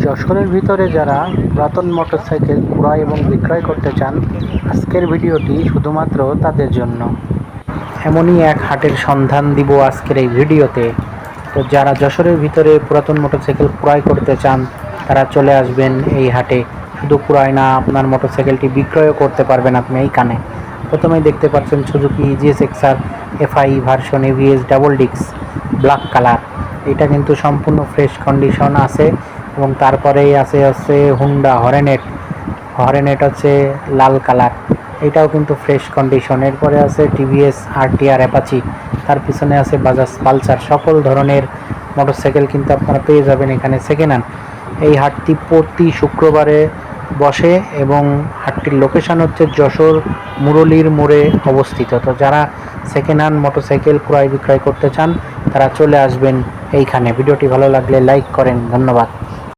যশোরের ভিতরে যারা পুরাতন মোটরসাইকেল ক্রয় এবং বিক্রয় করতে চান, আজকের ভিডিওটি শুধুমাত্র তাদের জন্য। এমনই এক হাটের সন্ধান দিব আজকের এই ভিডিওতে। তো যারা যশোরের ভিতরে পুরাতন মোটরসাইকেল ক্রয় করতে চান তারা চলে আসবেন এই হাটে। শুধু ক্রয় না, আপনার মোটরসাইকেলটি বিক্রয়ও করতে পারবেন আপনি এইখানে। প্রথমেই দেখতে পাচ্ছেন Suzuki GSX-R FI version ABS double disc black colour. এটা কিন্তু সম্পূর্ণ ফ্রেশ কন্ডিশন আছে। এবং তারপরেই আছে হুন্ডা হরেনেট হচ্ছে লাল কালার, এটাও কিন্তু ফ্রেশ কন্ডিশন। এরপরে আছে TVS RTR অ্যাপাচি, তার পিছনে আছে বাজাজ পালসার। সকল ধরনের মোটরসাইকেল কিন্তু আপনারা পেয়ে যাবেন এখানে সেকেন্ড হ্যান্ড। এই হাটটি প্রতি শুক্রবারে বসে এবং হাটটির লোকেশন হচ্ছে যশোর মুরলীর মোড়ে অবস্থিত। তো যারা সেকেন্ড হ্যান্ড মোটরসাইকেল ক্রয় বিক্রয় করতে চান তারা চলে আসবেন এইখানে। ভিডিওটি ভালো লাগলে লাইক করেন, ধন্যবাদ।